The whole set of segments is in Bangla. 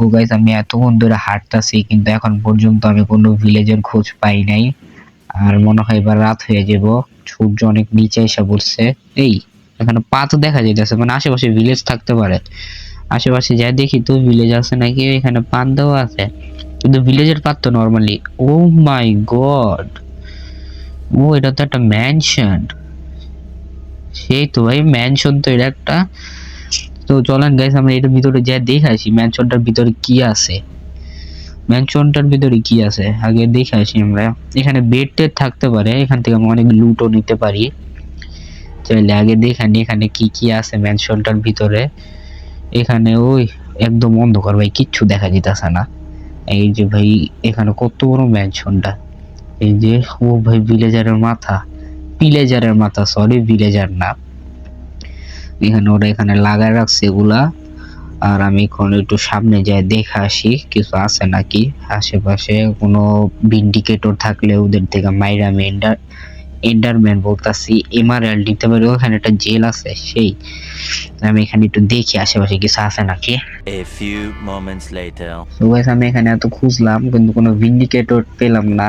তো গাইস আমি এতক্ষণ ধরে হাঁটতাছি কিন্তু এখন পর্যন্ত আমি কোনো ভিলেজের খোঁজ পাই নাই। আর মনে হয় এবার রাত হয়ে যাব, সূর্য অনেক নিচে এসে পড়ছে। এই এখানে পা তো দেখা যাইতেছে, মানে আশেপাশে ভিলেজ থাকতে পারে। আশেপাশে যাই দেখি তো ভিলেজ আছে নাকি। এখানে পান দেওয়া আছে কিন্তু ভিলেজের পাত তো নর্মালি। ও মাই গড, ও এটা তো একটা ম্যানশন। সেই তো ভাই ম্যানশন তো এটা একটা। তো চলেন গাইস আমরা এটার ভিতরে যাই দেখে আসি ম্যানশনটার ভিতরে কি আছে। ম্যানশনটার ভিতরে কি আছে আগে দেখে আসি আমরা। এখানে বেড টেড থাকতে পারে, এখান থেকে আমরা অনেক লুটও নিতে পারি। চাইলে আগে দেখে নি এখানে কি কি আছে ম্যানশনটার ভিতরে। এখানে ওই একদম অন্ধকার ভাই, কিচ্ছু দেখা যেতেছে না। এই যে ভাই এখানে কত বড় ম্যানশনটা। এই যে ও ভাই ভিলেজারের মাথা, ভিলেজারের মাথা, সরি ভিলেজার না। এখানে ওরা এখানে লাগায় রাখছে এগুলা। আর আমি এখন একটু সামনে যাই দেখে আসি কিছু আছে নাকি আশেপাশে। কোনো ভিন্ডিকেটর থাকলে ওদের থেকে মাইরা আমি এন্ডারম্যান বলতাছি এমারাল্ড দিতে পারি। ওখানে একটা জেল আছে, সেই আমি এখানে একটু দেখি আশেপাশে কিছু আছে নাকি। A few moments later. তো গাইস আমি এখানে এত খুঁজলাম কিন্তু কোনো ভিন্ডিকেটর পেলাম না,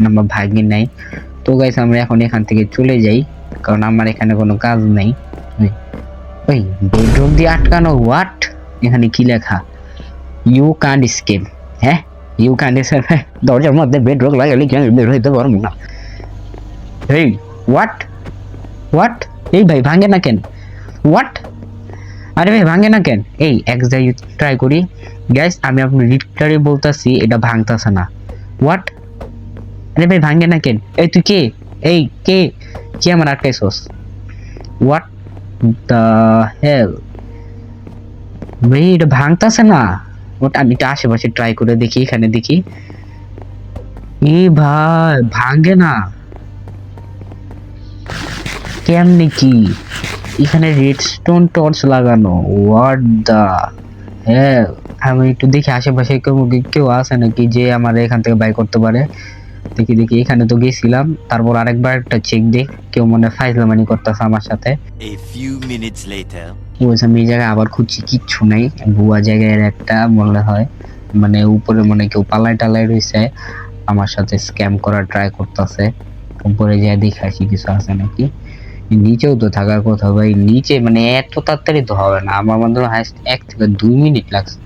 আমার ভাগ্যে নাই। তো গাইস আমরা এখন এখান থেকে চলে যাই, কারণ আমার এখানে কোনো কাজ নাই। ওই বেডরুম দিয়ে আটকানো, হোয়াট? এখানে কি লেখা? You can't escape. হ্যাঁ ইউ কান্ট এসকেপ, দরজার মধ্যে বেডরুম লাগালে কি আমি বের হইতে পারবো না? এই হোয়াট হোয়াট? এই ভাই ভাঙে না কেন? হোয়াট? আরে ভাই ভাঙে না কেন? এই এক জায়গায় ট্রাই করি গাইস, আমি আপনার লিটারে বলতাছি এটা ভাঙতাছে না। হোয়াট? আরে ভাই ভাঙে না কেন? এই তুই কে? এই কে কি আমার আটকাইছস? What the hell? ভাই এটা ভাঙতাছে না। ওটা আমি এটা আশেপাশে ট্রাই করে দেখি, এখানে দেখি। এই ভাই ভাঙে না কেমনে কি? এখানে রেডস্টোন টর্চ লাগানো, হোয়াট দা হেল? আমি একটু দেখি আশেপাশে কেউ আছে নাকি যে আমার এখান থেকে বাই করতে পারে। দেখি দেখি, এখানে তো গেছিলাম, তারপর আরেকবার একটা চেক দেখ কেউ মনে ফাইজলামানি করতেছে আমার সাথে। A few minutes later. আমি এই জায়গায় আবার খুঁজছি, কিচ্ছু নাই। ভুয়া জায়গায় একটা মনে হয়, মানে উপরে মনে কেউ পালাই টালাই রয়েছে, আমার সাথে স্ক্যাম করার ট্রাই করতেছে। উপরে যাই দেখে আসি কিছু আছে নাকি। নিচেও তো থাকার কথা ভাই, নিচে মানে এত তাড়াতাড়ি তো হবে না, আমার মনে হয় 1 থেকে 2 মিনিট লাগছে।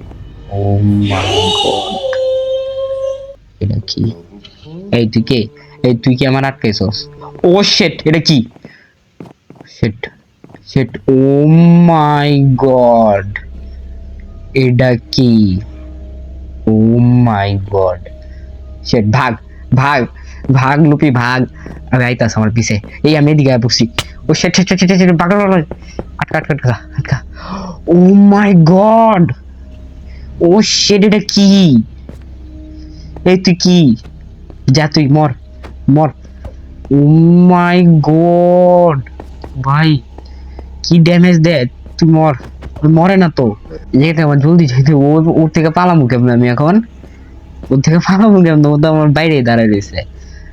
ও মাই গড, এটা কি? এই তুই কে? এই তুই কি আমার আটকাইছস? ও শিট, এটা কি? Shit shit, O my god, এটা কি? ও মাই গড, শিট, ভাগ ভাগ ভাগ লুপি ভাগ। আমি আইতাছ আমার পিছে। এই আমি এদিকে বসছি। ও শিট শিট শিট শিট, ভাগ ভাগ ভাগ। আটকা আটকা আটকা আটকা। ও মাই গড, ও শিট, এটা কি? এই তুই কি? যা তুই মর মর। ও মাই গড ভাই, কি ড্যামেজ দেয়। তুই মর। মরে না তো, যেতে আমার জলদি যেতে। ওর থেকে পালামু কেমন আমি এখন? ওর থেকে পালামু কেমন? ও তো আমার বাইরে দাঁড়ায় রয়েছে।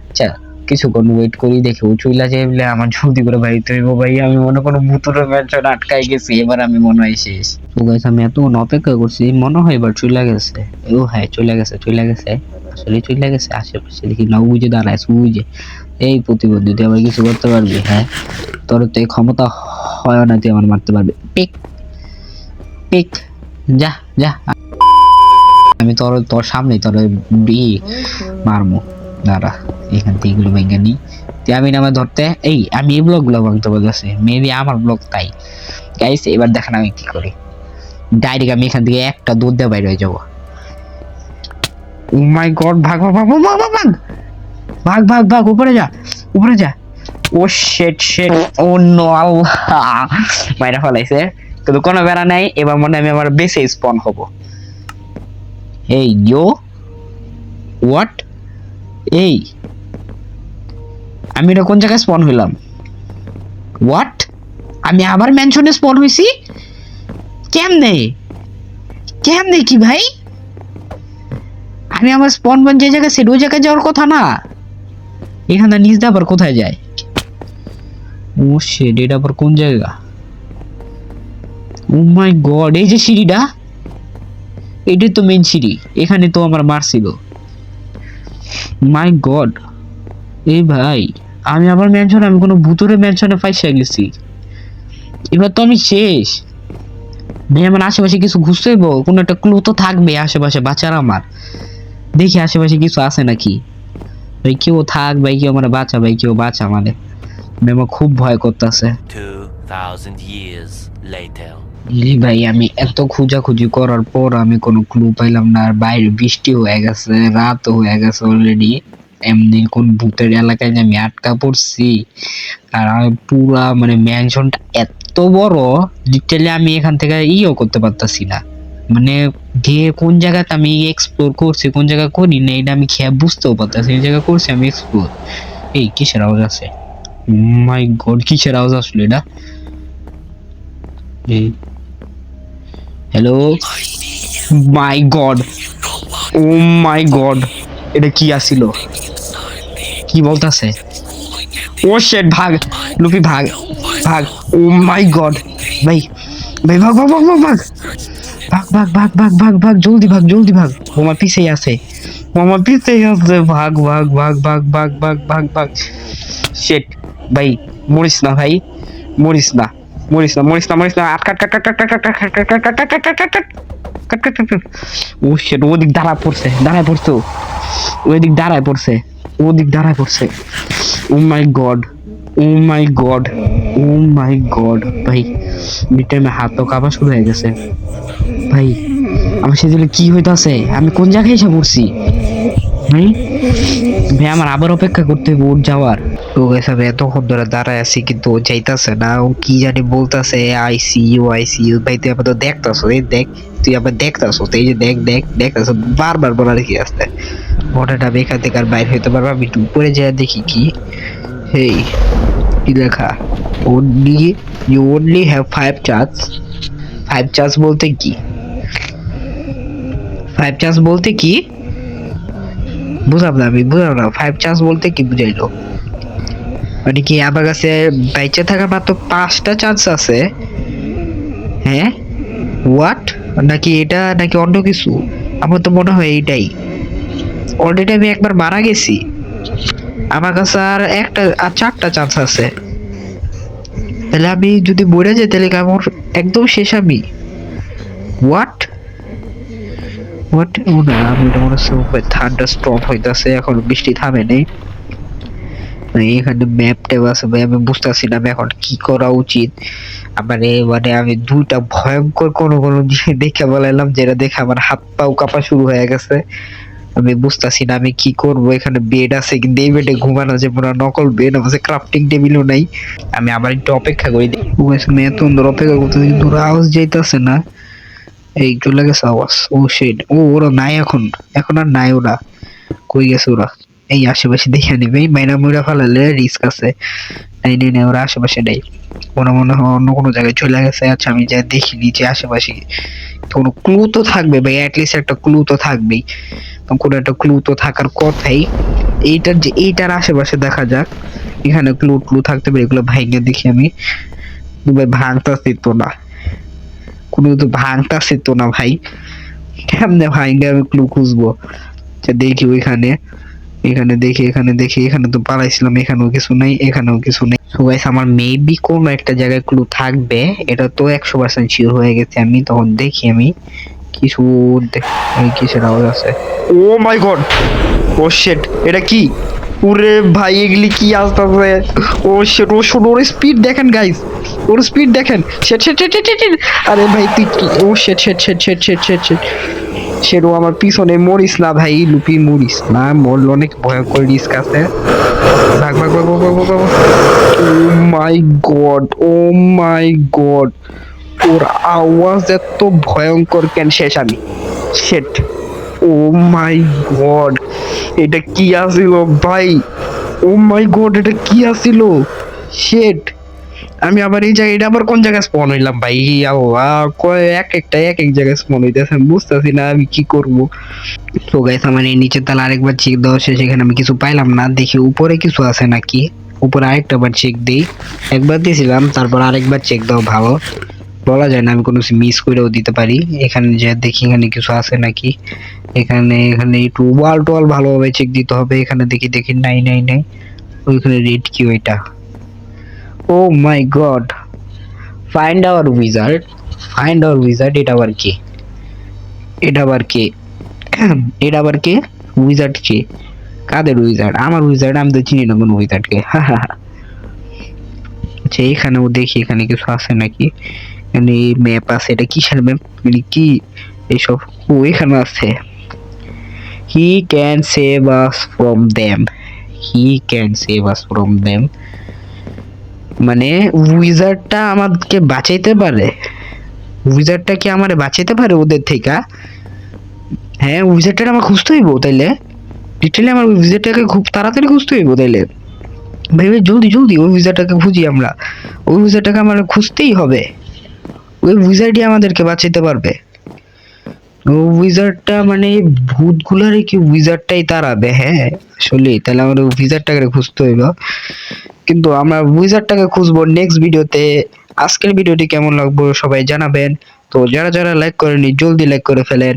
আচ্ছা কিছুক্ষণ ওয়েট করি, দেখি ও চইলা যায় বলে আমার জলদি করে বাড়িতে হইব। ভাই আমি মনে কোনো ভূতুরের ম্যানশন আটকাই গেছি, এবার আমি মনে হয় শেষ। তো গাইস আমি এতক্ষণ অপেক্ষা করছি, মনে হয় এবার চলে গেছে। ও হ্যাঁ চলে গেছে চলে গেছে, আসলে চলে গেছে। আশেপাশে দেখি না, ওই যে দাঁড়ায়, ওই যে। এই প্রতিবন্ধী, তুই আমার কিছু করতে পারবি? হ্যাঁ তোর তো এই ক্ষমতা হয় না, তুই আমার মারতে পারবি? পিক পিক, যা যা, আমি তোর সামনেই তোর মারমু। দাঁড়া এখান থেকে এগুলো ভেঙে নি। আমি নামে ধরতে, এই আমি এই ব্লক গুলো ভাঙতে বলতেছি, মেবি আমার ব্লক তাই। গাইস এবার দেখেন আমি কি করি। ডাইরেক্ট আমি এখান থেকে একটা দৌড় দিয়ে বাইরে হয়ে যাবো। ও মাই গড, ভাগ ভাগ ভাগ ভাগ ভাগ ভাগ ভাগ ভাগ ভাগ, উপরে যা উপরে যা। ও শিট শিট, ও নো, আল্লাহ মাইরা ফলাইছে কিন্তু কোনো বেড়া নাই। এবার মনে হয় আমি আমার বেসে স্পন হব। এই ইয়ো হোয়াট? এই আমি এটা কোন জায়গায় স্পন হইলাম? হোয়াট? আমি আবার ম্যানশনে স্পন হইছি? কেমনে কেমনে কি ভাই? আমি আমার স্পন পয়েন্ট যে জায়গায় সেটা ওই জায়গায় যাওয়ার কথা না। এখানে নিচ দিয়ে আবার কোথায় যায়? ও শিট, এটা আবার কোন জায়গা? ও মাই গড, এই যে সিঁড়িটা, এটাই তো মেন সিঁড়ি, এখানে তো আমার মারছিল। মাই গড, এই ভাই আমি আবার ম্যানশন, আমি কোনো ভুতুরে ম্যানশনে ফাইসা গেছি। এবার তো আমি শেষ ভাই। আমার আশেপাশে কিছু খুঁজতে হইব, কোনো একটা ক্লু তো থাকবে আশেপাশে বাঁচার আমার। দেখি আশেপাশে কিছু আছে নাকি। ভাই কেউ থাক ভাই, কেউ আমার বাঁচা ভাই, কেউ বাঁচা মানে। আমার খুব ভয় করতেছে। 2000 years later. ভাই আমি এত খোঁজাখুঁজি করার পর আমি কোনো ক্লু পাইলাম না। আর বাইরে বৃষ্টি হয়ে গেছে, রাত হয়ে গেছে অলরেডি। এমনি কোন ভূতের এলাকায় যে আমি আটকা পড়ছি। আর আমি পুরা মানে ম্যানশনটা এত বড়, লিটারালি আমি এখান থেকে ইও করতে পারতাছি না। মানে গিয়ে কোন জায়গাতে আমি এক্সপ্লোর করছি, কোন জায়গা করি না, এটা আমি খেয়ে বুঝতেও পারতাছি। এই জায়গা করছি আমি এক্সপ্লোর। এই কিসের আওয়াজ আছে? মাই গড, কিসের আওয়াজ আসলো এটা? Hello, my god, O my god, এটা কি আসিল? কি বলতাছে? ও শিট, ভাগ লুপি, ভাগ ভাগ। ও মাই গড, ভাই ভাই ভাগ ভাগ ভাগ ভাগ ভাগ ভাগ ভাগ ভাগ ভাগ ভাগ, জলদি ভাগ জলদি ভাগ। ও আমার পিছেই আছে, ও আমার পিছেই আছে। ভাগ ভাগ ভাগ ভাগ ভাগ ভাগ ভাগ ভাগ। শিট ভাই, মরিস না ভাই, মরিস না মরিস না মরিস না মরিস না। কাট কাট কাট কাট কাট কাট কাট কাট কাট কাট কাট কাট কাট কাট। ও শিট, ওদিক দাঁড়ায় পড়ছে, দাঁড়ায় পড়ছে, ওইদিক দাঁড়ায় পড়ছে, ওদিক দাঁড়ায় পড়ছে। ও my god, O my god, O my god. ভাই মিটার হাত তো কাঁপা শুরু হয়ে গেছে। ভাই আমার সেদিকে কি হইতাছে? আমি কোন জায়গায় এসে পড়ছি? ভাই ভাই আমার আবার অপেক্ষা করতে হবে ওর যাওয়ার। তো গেছে, আমি এতক্ষণ ধরে দাঁড়ায় আছি কিন্তু ও যাইতাছে না। ও কি জানি বলতাছে, আই সি ইউ। ভাই তুই আবার তো দেখতাছ, এই দেখ, তুই আবার দেখতাছ, এই যে দেখ দেখ দেখতাছ, বারবার বলার কি আসতে। হঠাৎ আমি এখান থেকে আর বাইরে হইতে পারবো? আমি একটু উপরে যেয়ে দেখি কি। হেই, কি লেখা? only you only have 5 chance। 5 chance বলতে কি? 5 chance বলতে কি বুঝলাম না, আমি বুঝলাম না। 5 chance বলতে কি বুঝাইলো? মানে কি আমার কাছে বাইচে থাকার মাত্র 5টা চান্স আছে? হ্যাঁ, হোয়াট? নাকি এটা নাকি অন্য কিছু? আমার তো মনে হয় এইটাই। অলরেডি আমি একবার মারা গেছি, আমার কাছে আর একটা আর 4টা চান্স আছে। তাহলে আমি যদি মরে যাই তাহলে কি আমার একদম শেষ? আমি হোয়াট হোয়াট? ও না, আমি তো মনে হচ্ছে থান্ডার স্টর্ম হইতাছে, এখন বৃষ্টি থামে নেই। এখানে ম্যাপ ট্যাপ আছে ভাই, আমি বুঝতেছি না আমি এখন কি করা উচিত। মানে মানে আমি দুইটা ভয়ঙ্কর কোনো কোনো জিনিস দেখে বলাইলাম, যেটা দেখে আমার হাত পাও কাঁপা শুরু হয়ে গেছে। আমি বুঝতেছি না আমি কি করব। এখানে বেড আছে কিন্তু এই বেডে ঘুমানো যাবে না, নকল বেড আছে, ক্রাফটিং টেবিলও নাই। আমি আবার একটু অপেক্ষা করি, আমি এত সুন্দর অপেক্ষা করতেছি কিন্তু ওরা আওয়াজ যাইতেছে না। এই চলে গেছে আওয়াজ। ও শিট, ও ওরা নাই এখন, এখন আর নাই। ওরা কই গেছে? ওরা এই আশেপাশে দেখে নিবে, মাইনা মুইরা ফেলালে রিস্ক আছে। নাই নাই নাই, ওরা আশেপাশে নেই, মনে মনে হয় অন্য কোনো জায়গায় চলে গেছে। আচ্ছা আমি যা দেখি নিচে আশেপাশে কোনো ক্লু তো থাকবে ভাই, অ্যাটলিস্ট একটা ক্লু তো থাকবেই। কোনো একটা ক্লু তো থাকার কথাই। এইটার যে এইটার আশেপাশে দেখা যাক, এখানে ক্লু ক্লু থাকতে পারে। এগুলো ভাইঙ্গে দেখি আমি। ভাই ভাঙতাছি তো না, কোনো তো ভাঙতাছি তো না ভাই। কেমনে ভাইঙ্গে আমি ক্লু খুঁজবো? দেখি ওইখানে, এখানে দেখি, এখানে দেখি, এখানে তো পালাইছিলাম, এখানেও কিছু নাই, এখানেও কিছু নেই। সো গাইস আমার মেবি কোনো একটা জায়গায় ক্লু থাকবে, এটা তো 100% শিওর হয়ে গেছে আমি। তখন দেখি আমি কিছু কিসের আওয়াজ আছে। ও মাই গড, ও শিট, এটা কি? ওরে ভাই এগুলি কি আসতেছে? ও শিট, ও শুনো, ওর স্পিড দেখেন গাইস, ওর স্পিড দেখেন। Shit shit shit shit shit. আরে ভাই তুই কি? Oh shit shit shit shit shit shit shit. সেরো আমার পিছনে, মরিস না ভাই লুপি, মরিস না, মরলে অনেক ভয়ঙ্কর রিস্ক আছে। ভাগ ভাগ ভাগ ভাগ ভাগ ভাগ। ও my god, O my god, ওর আওয়াজ এত ভয়ঙ্কর কেন? শেষ আমি। শিট, ও মাই গড, এটা কি আসিল ভাই? ও মাই গড, এটা কি আসিল? শিট, আমি আবার এই জায়গায়, এটা আবার কোন জায়গায় স্পন হইলাম ভাই? এক একটা এক এক জায়গায় স্পন হইতেছে, আমি বুঝতেছি না আমি কি করব। তো গাইস আমার এই নিচের তালা আরেকবার চেক দেওয়া শেষ, সেখানে আমি কিছু পাইলাম না। দেখি উপরে কিছু আছে নাকি, উপরে আরেকটা বার চেক দিই। একবার দিয়েছিলাম, তারপর আরেকবার চেক দাও ভালো। বলা যায় না, আমি কোনো মিস করেও দিতে পারি। এখানে যে দেখি এখানে কিছু আছে নাকি, এখানে এখানে একটু ওয়াল টোয়াল ভালোভাবে চেক দিতে হবে। এখানে দেখি দেখি নাই নাই নাই, ওইখানে রেড কি ওইটা, oh my god, find our wizard, find our wizard, এটা আবার কি, এটা আবার কি, এটা আবার কে, উইজার্ড কে, কাদের উইজার্ড? আমার উইজার্ড, আমি তো চিনি না কোন উইজার্ডকে। আচ্ছা এখানেও দেখি এখানে কিছু আছে নাকি, এখানে ম্যাপ আছে, এটা কিসের ম্যাপ, মানে কি এইসব, ও এখানে আছে, he can save us from them, he can save us from them, মানে উইজার্ডটা আমাদেরকে বাঁচাইতে পারে, উইজার্ডটা কি আমারে বাঁচাইতে পারে ওদের থেকে? হ্যাঁ উইজার্ডটা আমার খুঁজতে হইব তাইলে, লিটারালি আমার উইজার্ডটাকে খুব তাড়াতাড়ি খুঁজতে হইব তাইলে, ভেবে জলদি জলদি ওই উইজার্ডটাকে খুঁজি আমরা, ওই উইজার্ডটাকে আমার খুঁজতেই হবে, ওই উইজার্ডই আমাদেরকে বাঁচাইতে পারবে। ও উইজার্ডটা মানে ভূতগুলারে কি উইজার্ডটাই তাড়াবে? হ্যাঁ আসলে তাহলে আমার ওই উইজার্ডটাকে খুঁজতে হইব, কিন্তু আমরা উইজার্ডটাকে খুঁজবো নেক্সট ভিডিওতে। আজকের ভিডিওটি কেমন লাগবে সবাই জানাবেন। তো যারা যারা লাইক করেননি জলদি লাইক করে ফেলেন,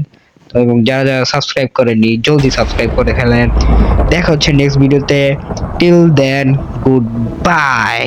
তো এবং যারা যারা সাবস্ক্রাইব করেননি জলদি সাবস্ক্রাইব করে ফেলেন। দেখা হচ্ছে নেক্সট ভিডিওতে, টিল দেন গুড বাই।